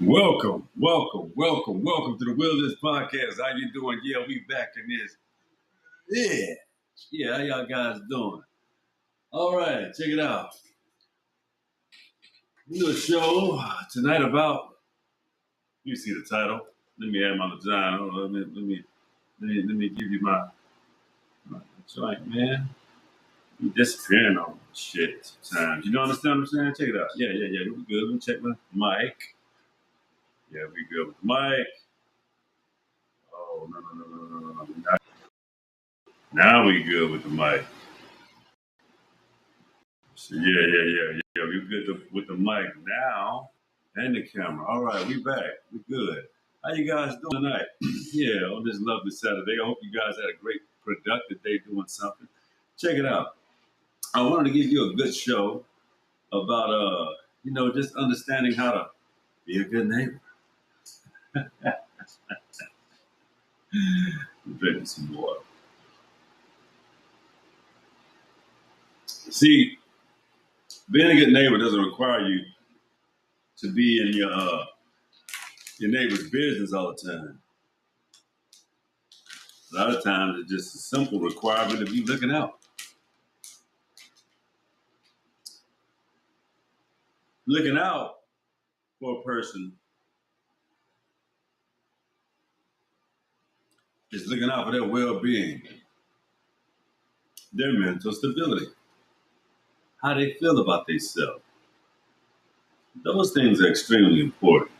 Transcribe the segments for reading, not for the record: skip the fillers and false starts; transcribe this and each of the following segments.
Welcome to the Wilderness Podcast. How you doing? Yeah, we back in this. Yeah, how y'all guys doing? All right, check it out. We do a show tonight about. You see the title? Let me add my design. Hold on, let me give you my joint, man. You disappearing on shit sometimes. You don't understand what I'm saying? Check it out. Yeah. We good. Let me check my mic. Yeah, we good with the mic. Oh no. Now we good with the mic. So yeah. We good with the mic now and the camera. All right, we back. We good. How you guys doing tonight? Yeah, on this lovely Saturday. I hope you guys had a great, productive day doing something. Check it out. I wanted to give you a good show about just understanding how to be a good neighbor. I'm drinking some water. See, being a good neighbor doesn't require you to be in your neighbor's business all the time. A lot of times it's just a simple requirement of you looking out. Looking out for a person is looking out for their well-being, their mental stability, how they feel about themselves. Those things are extremely important.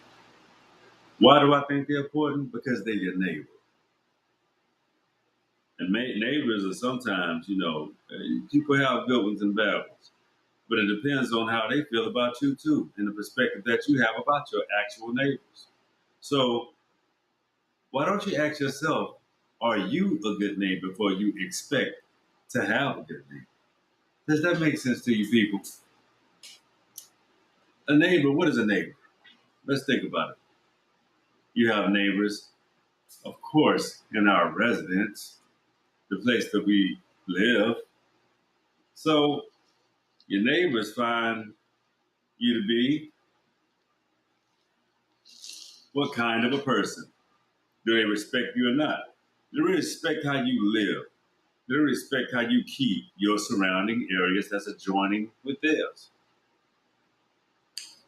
Why do I think they're important? Because they're your neighbor. And neighbors are sometimes, people have good ones and bad ones. But it depends on how they feel about you too, and the perspective that you have about your actual neighbors. So why don't you ask yourself, are you a good neighbor before you expect to have a good neighbor? Does that make sense to you people? A neighbor, what is a neighbor? Let's think about it. You have neighbors, of course, in our residence, the place that we live. So your neighbors find you to be what kind of a person? Do they respect you or not? Do they respect how you live? Do they respect how you keep your surrounding areas that's adjoining with theirs?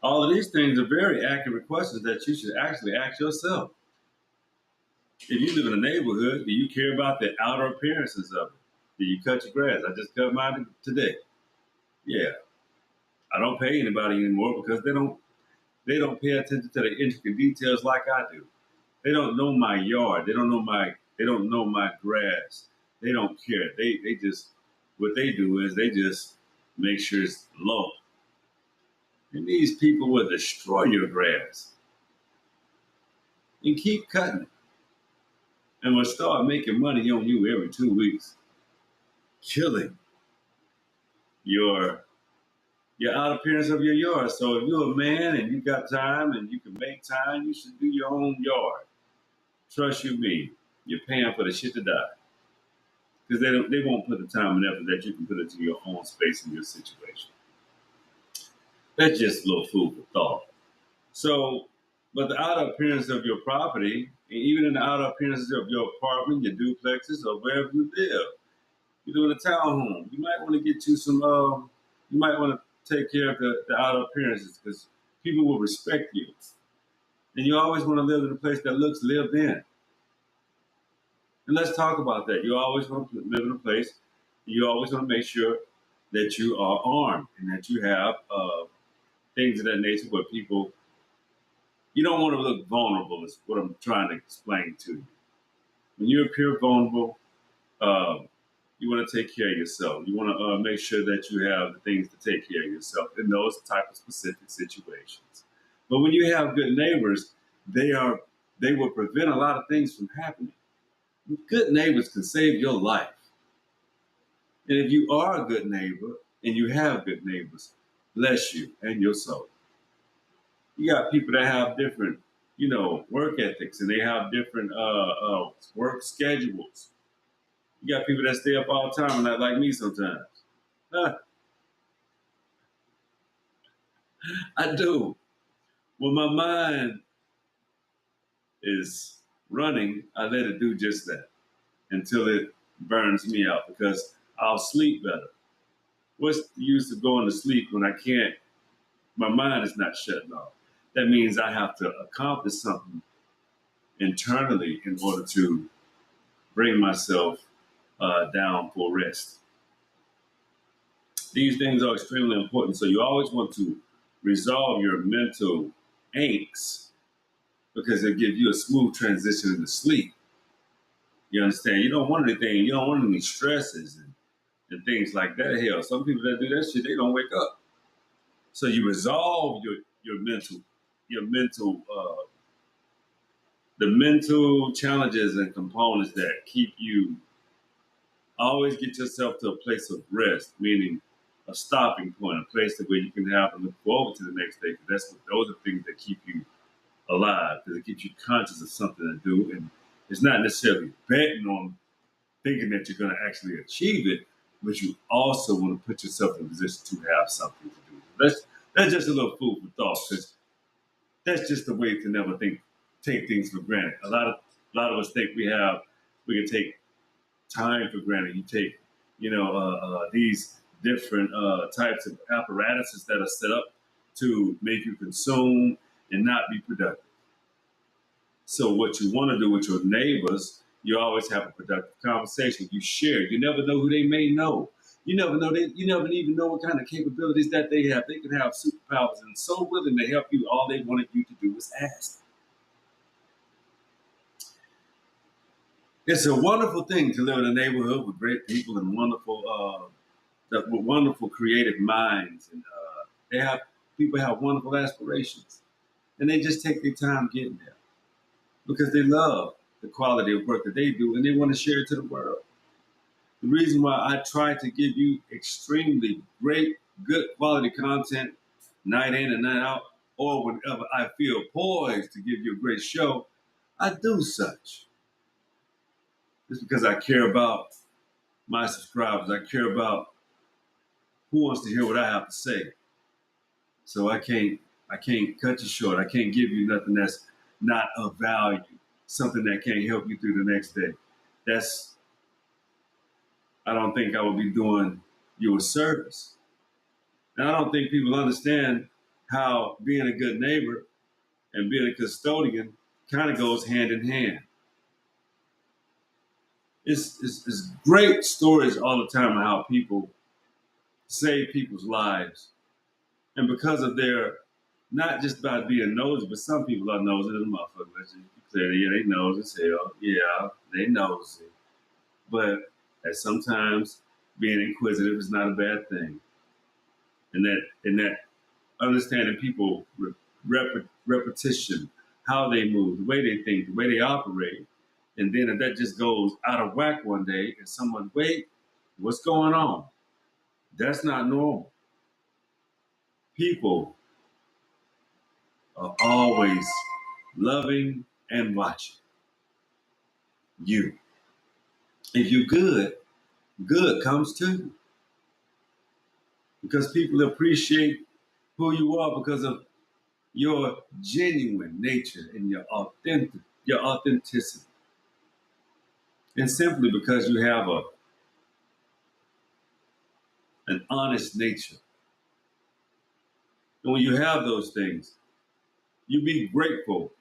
All of these things are very accurate questions that you should actually ask yourself. If you live in a neighborhood, do you care about the outer appearances of it? Do you cut your grass? I just cut mine today. Yeah. I don't pay anybody anymore because they don't pay attention to the intricate details like I do. They don't know my yard. They don't know my grass. They don't care. They just what they do is they just make sure it's low. And these people will destroy your grass and keep cutting it. And will start making money on you every 2 weeks, killing your out appearance of your yard. So if you're a man and you got time and you can make time, you should do your own yard. Trust you me, you're paying for the shit to die. Because they won't put the time and effort that you can put into your own space and your situation. That's just a little food for thought. So, but the outer appearance of your property, and even in the outer appearances of your apartment, your duplexes, or wherever you live, you live in a townhome, you might want to get you some, you might want to take care of the outer appearances because people will respect you. And you always want to live in a place that looks lived in. And let's talk about that. You always want to live in a place, you always want to make sure that you are armed and that you have things of that nature where people, you don't want to look vulnerable, is what I'm trying to explain to you. When you appear vulnerable, uh, you want to take care of yourself. You want to make sure that you have the things to take care of yourself in those type of specific situations. But when you have good neighbors, they will prevent a lot of things from happening. Good neighbors can save your life. And if you are a good neighbor and you have good neighbors, bless you and your soul. You got people that have different, work ethics and they have different work schedules. You got people that stay up all the time and not like me sometimes. Huh, I do. When my mind is running, I let it do just that until it burns me out because I'll sleep better. What's the use of going to sleep when I can't, my mind is not shutting off? That means I have to accomplish something internally in order to bring myself down for rest. These things are extremely important. So you always want to resolve your mental angst because it gives you a smooth transition into sleep. You understand? You don't want anything. You don't want any stresses and things like that. Hell, some people that do that shit, they don't wake up. So you resolve your mental, the mental challenges and components that keep you. Always get yourself to a place of rest, meaning a stopping point, a place where you can have to look forward to the next day. Because those are things that keep you alive, because it keeps you conscious of something to do, and it's not necessarily betting on thinking that you're going to actually achieve it, but you also want to put yourself in a position to have something to do. That's just a little food for thought, because that's just the way to never take things for granted. A lot of us think we can take time for granted. You take, these different types of apparatuses that are set up to make you consume and not be productive. So what you want to do with your neighbors, you always have a productive conversation. You share. You never know who they may know. You never know. You never even know what kind of capabilities that they have. They can have superpowers and so willing to help you. All they wanted you to do was ask. It's a wonderful thing to live in a neighborhood with great people and with wonderful creative minds, and they have people have wonderful aspirations, and they just take their time getting there because they love the quality of work that they do, and they want to share it to the world. The reason why I try to give you extremely great, good quality content, night in and night out, or whenever I feel poised to give you a great show, I do such. It's because I care about my subscribers. I care about who wants to hear what I have to say. So I can't cut you short. I can't give you nothing that's not of value, something that can't help you through the next day. That's I don't think I would be doing you a service. And I don't think people understand how being a good neighbor and being a custodian kind of goes hand in hand. It's great stories all the time of how people save people's lives. And because of their, not just about being nosy, but some people are nosy as a motherfucker. Let's just be clear. Yeah, they nosy as hell. Yeah, they nosy. But at sometimes being inquisitive is not a bad thing. And that understanding people repetition, how they move, the way they think, the way they operate. And then if that just goes out of whack one day and someone, wait, what's going on? That's not normal. People are always loving and watching you. If you're good, good comes to you because people appreciate who you are because of your genuine nature and your authenticity, and simply because you have an honest nature. And when you have those things, you be grateful.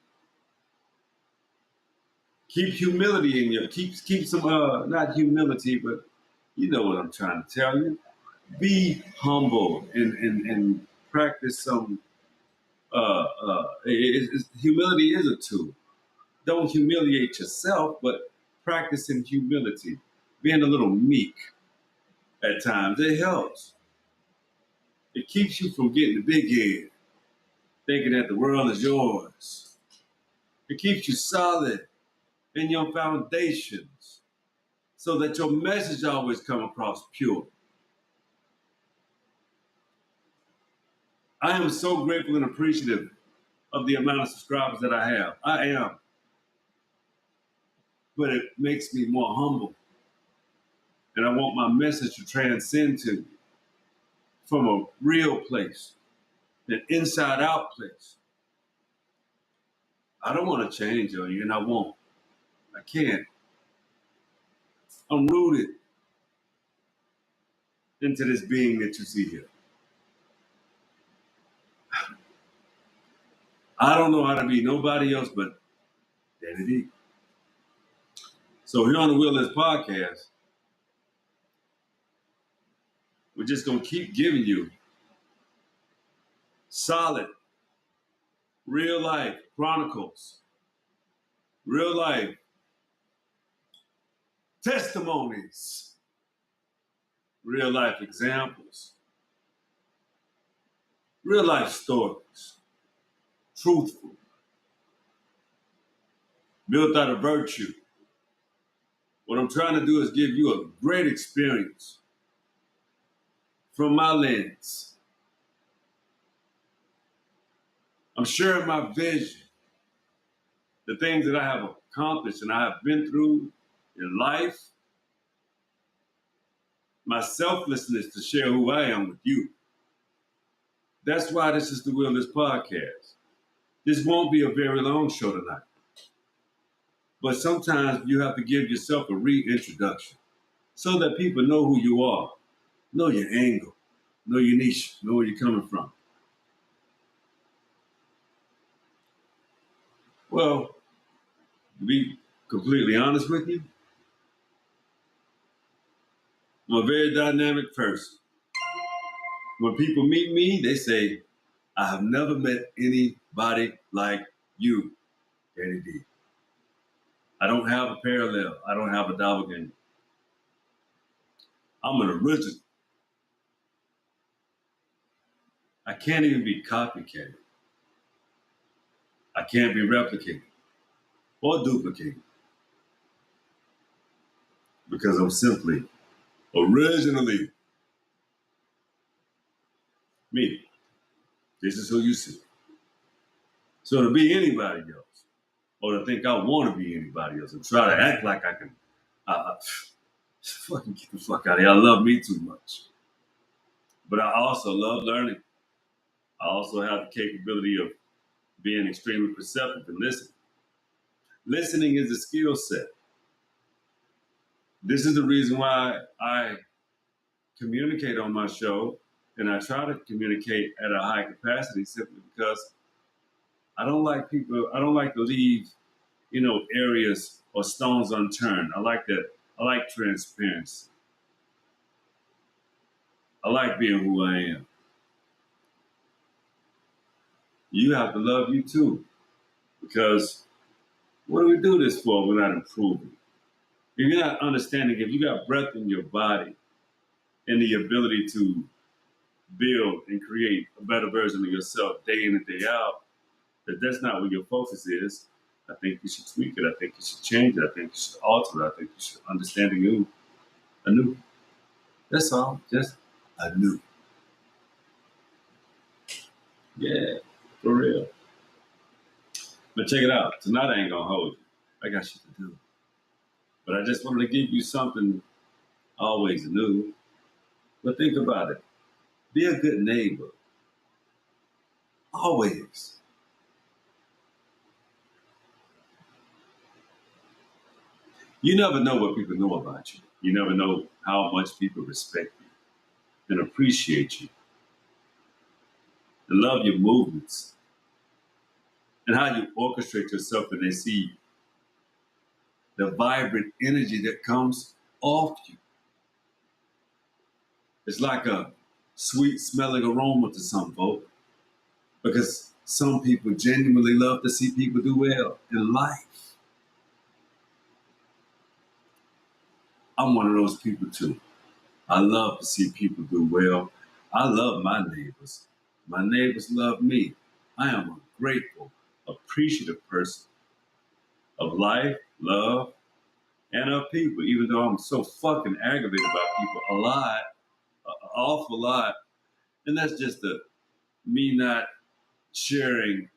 Keep humility in keep some not humility, but you know what I'm trying to tell you. Be humble and practice some humility is a tool. Don't humiliate yourself, but practicing humility, being a little meek at times, it helps. It keeps you from getting the big head, thinking that the world is yours. It keeps you solid in your foundations so that your message always come across pure. I am so grateful and appreciative of the amount of subscribers that I have. I am, but it makes me more humble. And I want my message to transcend to from a real place, an inside out place. I don't want to change on you, and I won't. I can't. I'm rooted into this being that you see here. I don't know how to be nobody else but Daddy D. So here on the Wheelers Podcast, we're just gonna keep giving you solid, real life chronicles, real life testimonies, real life examples, real life stories, truthful, built out of virtue. What I'm trying to do is give you a great experience from my lens. I'm sharing my vision, the things that I have accomplished and I have been through in life, my selflessness to share who I am with you. That's why this is the Wilderness Podcast. This won't be a very long show tonight, but sometimes you have to give yourself a reintroduction so that people know who you are, know your angle, know your niche, know where you're coming from. Well, to be completely honest with you, I'm a very dynamic person. When people meet me, they say, I have never met anybody like you, Danny D. I don't have a parallel. I don't have a doppelganger. I'm an original. I can't even be copycated. I can't be replicated or duplicated because I'm simply originally me. This is who you see. So to be anybody else, or to think I want to be anybody else and try to act like I can, fucking get the fuck out of here. I love me too much. But I also love learning. I also have the capability of being extremely perceptive and listening. Listening is a skill set. This is the reason why I communicate on my show and I try to communicate at a high capacity simply because I don't like to leave, areas or stones unturned. I like transparency. I like being who I am. You have to love you too. Because what do we do this for? We're not improving. If you're not understanding, if you got breath in your body and the ability to build and create a better version of yourself day in and day out, if that's not where your focus is, I think you should tweak it. I think you should change it. I think you should alter it. I think you should understand anew. That's all. Just anew. Yeah, for real. But check it out. Tonight I ain't gonna hold you. I got shit to do. But I just wanted to give you something always new. But think about it. Be a good neighbor. Always. You never know what people know about you. You never know how much people respect you and appreciate you and love your movements and how you orchestrate yourself when they see the vibrant energy that comes off you. It's like a sweet smelling aroma to some folk because some people genuinely love to see people do well in life. I'm one of those people too. I love to see people do well. I love my neighbors. My neighbors love me. I am a grateful, appreciative person of life, love, and of people, even though I'm so fucking aggravated about people a lot, an awful lot. And that's just me not sharing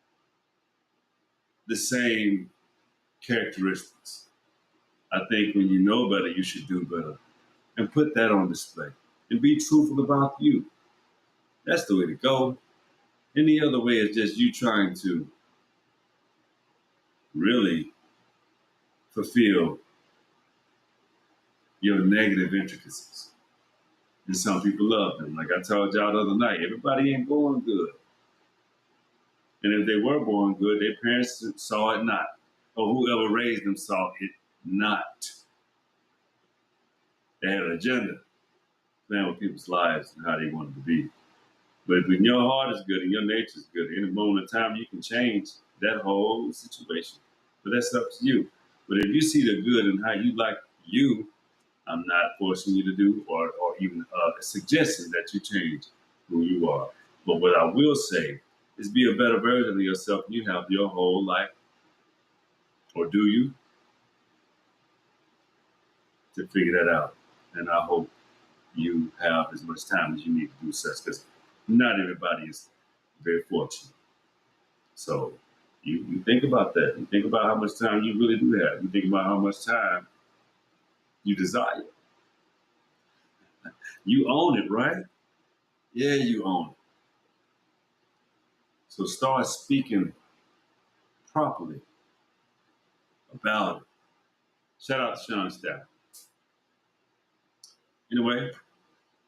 the same characteristics. I think when you know better, you should do better. And put that on display. And be truthful about you. That's the way to go. Any other way is just you trying to really fulfill your negative intricacies. And some people love them. Like I told y'all the other night, everybody ain't born good. And if they were born good, their parents saw it not. Or whoever raised them saw it not. They had an agenda, playing with people's lives and how they wanted to be. But when your heart is good and your nature is good, in a moment of time you can change that whole situation. But that's up to you. But if you see the good in how you like you, I'm not forcing you to do or even suggesting that you change who you are. But what I will say is be a better version of yourself you have your whole life. Or do you? To figure that out. And I hope you have as much time as you need to do such because not everybody is very fortunate. So you think about that. You think about how much time you really do have. You think about how much time you desire. You own it, right? Yeah, you own it. So start speaking properly about it. Shout out to Sean Staff. Anyway,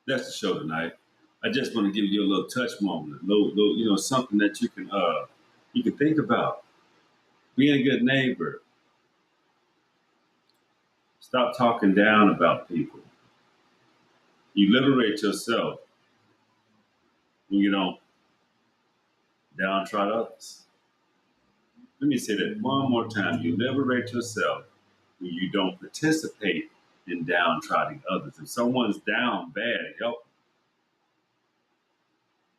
that's the show tonight. I just want to give you a little touch moment, little something that you can think about. Being a good neighbor. Stop talking down about people. You liberate yourself when you don't downtrod others. Let me say that one more time. You liberate yourself when you don't participate in downtrodden others. If someone's down bad, help them.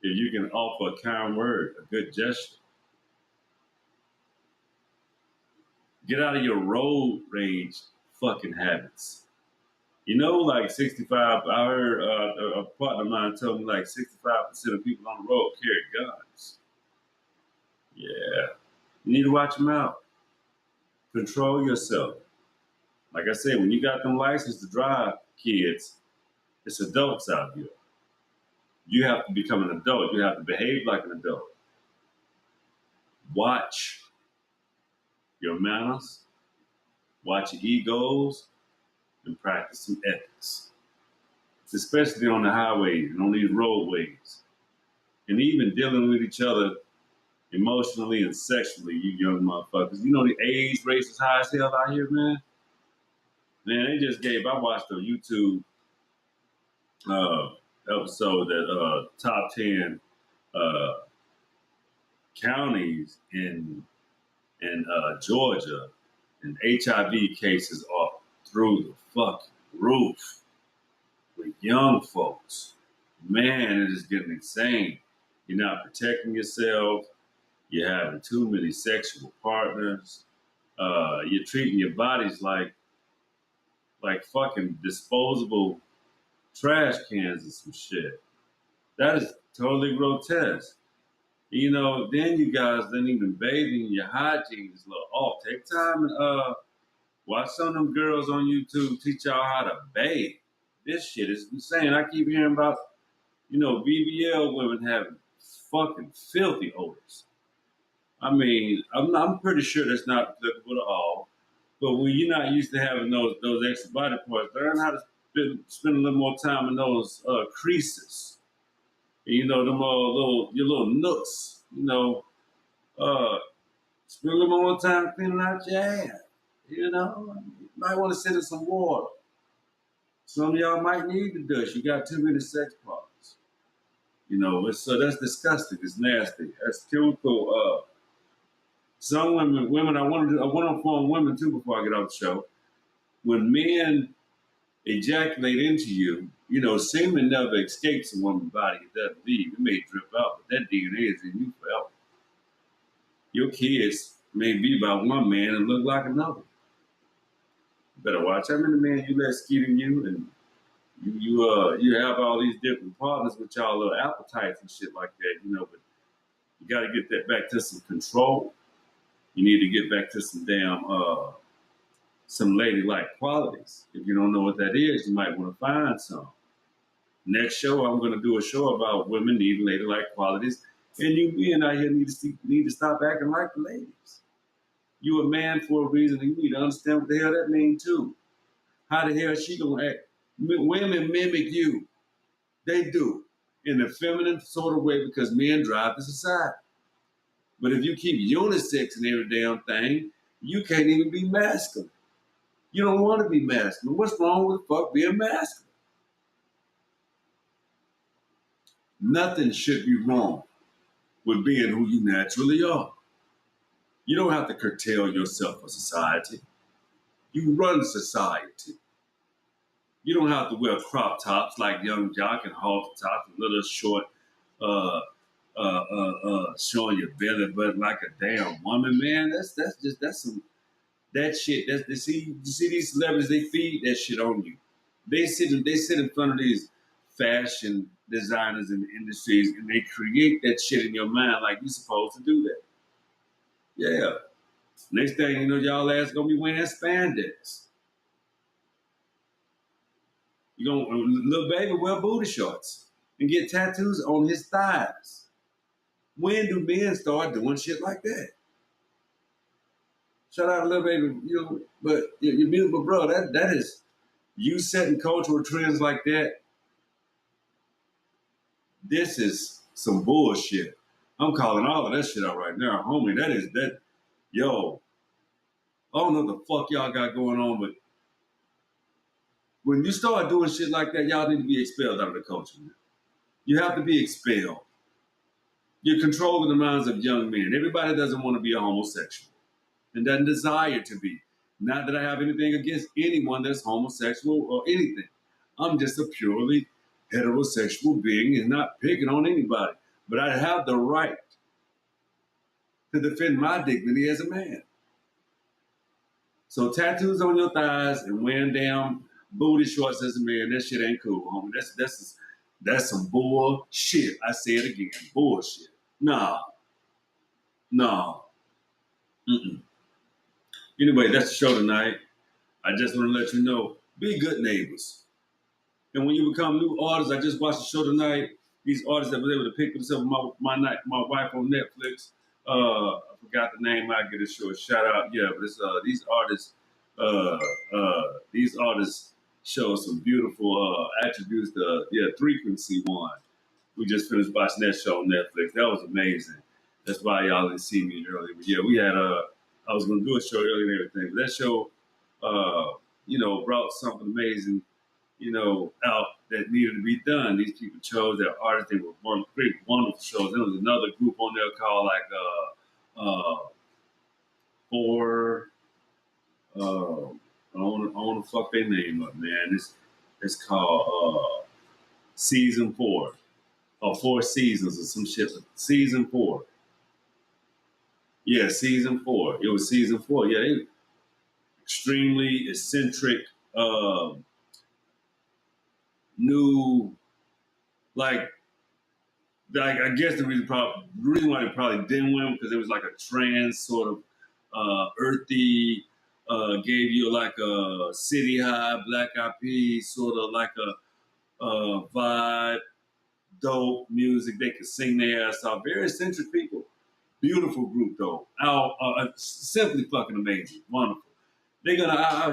If you can offer a kind word, a good gesture, get out of your road rage fucking habits. You know, like 65, I heard a partner of mine tell me like 65% of people on the road carry guns. Yeah. You need to watch them out. Control yourself. Like I said, when you got them license to drive kids, it's adults out here. You have to become an adult. You have to behave like an adult. Watch your manners, watch your egos, and practice some ethics, especially on the highways and on these roadways. And even dealing with each other emotionally and sexually, you young motherfuckers. You know the AIDS rate is high as hell out here, man. Man, I watched a YouTube uh, episode that top 10 uh, counties in Georgia and HIV cases are through the fucking roof with young folks. Man, it is getting insane. You're not protecting yourself. You're having too many sexual partners. You're treating your bodies like fucking disposable trash cans and some shit. That is totally grotesque. You know, then you guys didn't even bathing, your hygiene is a little off. Take time and watch some of them girls on YouTube teach y'all how to bathe. This shit is insane. I keep hearing about, BBL women having fucking filthy odors. I mean, I'm pretty sure that's not applicable to all. But when you're not used to having those extra body parts, learn how to spend a little more time in those creases. And, them your little nooks. Uh, spend a little more time cleaning out your ass. You might want to sit in some water. Some of y'all might need the dush. You got too many sex partners. So that's disgusting. It's nasty. That's chemical. Some women. I want to inform women too before I get off the show. When men ejaculate into you, semen never escapes a woman's body. It doesn't leave. It may drip out, but that DNA is in you forever. Your kids may be by one man and look like another. You better watch how many men you let skid in you, and you have all these different partners with y'all little appetites and shit like that, but you got to get that back to some control. You need to get back to some ladylike qualities. If you don't know what that is, you might want to find some. Next show, I'm going to do a show about women needing ladylike qualities, and you men out here need to stop acting like the ladies. You a man for a reason, and you need to understand what the hell that means too. How the hell is she gonna act? Women mimic you. They do. In a feminine sort of way because men drive the society. But if you keep unisex in every damn thing, you can't even be masculine. You don't want to be masculine. What's wrong with fuck being masculine? Nothing should be wrong with being who you naturally are. You don't have to curtail yourself for society. You run society. You don't have to wear crop tops like Young Jock and halter tops, a little short, uh, showing your belly button like a damn woman, man. That's some that shit. You see these celebrities, they feed that shit on you. They sit in front of these fashion designers in the industries and they create that shit in your mind like you're supposed to do that. Yeah. Next thing you know, y'all ass gonna be wearing spandex. You gonna little baby wear booty shorts and get tattoos on his thighs. When do men start doing shit like that? Shout out to little baby, but your beautiful bro, that is you setting cultural trends like that. This is some bullshit. I'm calling all of that shit out right now, homie. Yo, I don't know what the fuck y'all got going on, but when you start doing shit like that, y'all need to be expelled out of the culture, man. You have to be expelled. You're controlling the minds of young men. Everybody doesn't want to be a homosexual and doesn't desire to be. Not that I have anything against anyone that's homosexual or anything. I'm just a purely heterosexual being and not picking on anybody. But I have the right to defend my dignity as a man. So tattoos on your thighs and wearing damn booty shorts as a man, that shit ain't cool, homie. That's some bullshit. I say it again, bullshit. Nah, nah. Mm-mm. Anyway, that's the show tonight. I just want to let you know, be good neighbors. And when you become new artists, I just watched the show tonight. These artists that were able to pick themselves, my wife on Netflix. I forgot the name. I get a short shout out. Yeah, but it's Uh, these artists show some beautiful attributes. Frequency one. We just finished watching that show on Netflix. That was amazing. That's why y'all didn't see me earlier. But yeah, we had I was gonna do a show earlier and everything. But that show, brought something amazing, out that needed to be done. These people chose their artists. They were one great, wonderful shows. There was another group on there called Four. I want to fuck their name up, man. It's called Season 4 or Four Seasons or some shit. Season 4. Yeah, Season 4. It was Season 4. Yeah, they extremely eccentric, new, like I guess the reason why they probably didn't win because it was like a trans sort of earthy, gave you like a city high, black eyed peas, sort of like a vibe, dope music. They could sing their ass off. Very eccentric people. Beautiful group though. Simply fucking amazing. Wonderful. They're gonna. I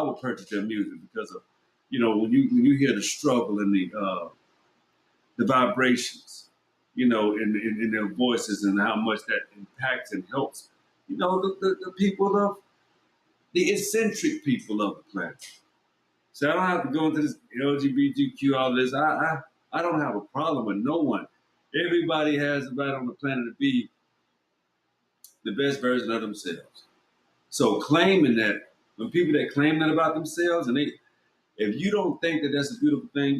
would purchase their music because of, when you hear the struggle and the vibrations, in their voices and how much that impacts and helps, the people of the eccentric people of the planet. So I don't have to go into this LGBTQ, all this. I don't have a problem with no one. Everybody has the right on the planet to be the best version of themselves. So claiming that, when people that claim that about themselves, if you don't think that that's a beautiful thing,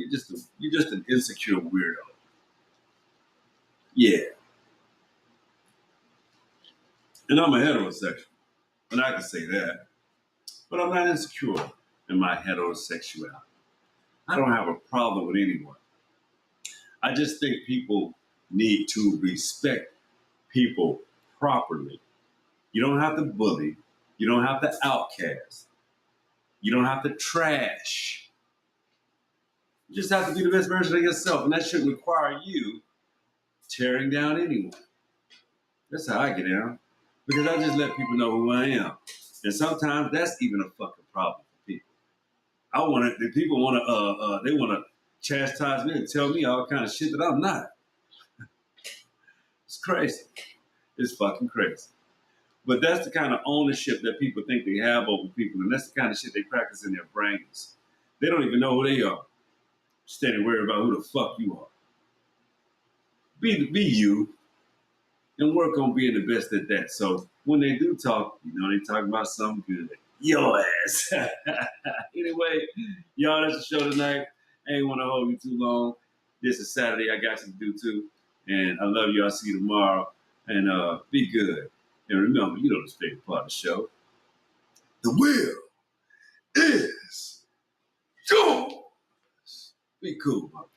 you're just an insecure weirdo. Yeah, and I'm a heterosexual, and I can say that, but I'm not insecure in my heterosexuality. I don't have a problem with anyone. I just think people need to respect people properly. You don't have to bully. You don't have to outcast. You don't have to trash. You just have to be the best version of yourself, and that shouldn't require you tearing down anyone. That's how I get down. because I just let people know who I am. And sometimes that's even a fucking problem for people. The people want to, they want to chastise me and tell me all kind of shit that I'm not. It's crazy. It's fucking crazy. But that's the kind of ownership that people think they have over people, and that's the kind of shit they practice in their brains. They don't even know who they are. Steady worried about who the fuck you are. Be you, and work on being the best at that. So when they do talk, they talk about something good. Your ass. Anyway, y'all, that's the show tonight. I ain't want to hold you too long. This is Saturday. I got you to do too. And I love you. I'll see you tomorrow. And be good. And remember, you know the favorite part of the show. The will is yours. Be cool, my people.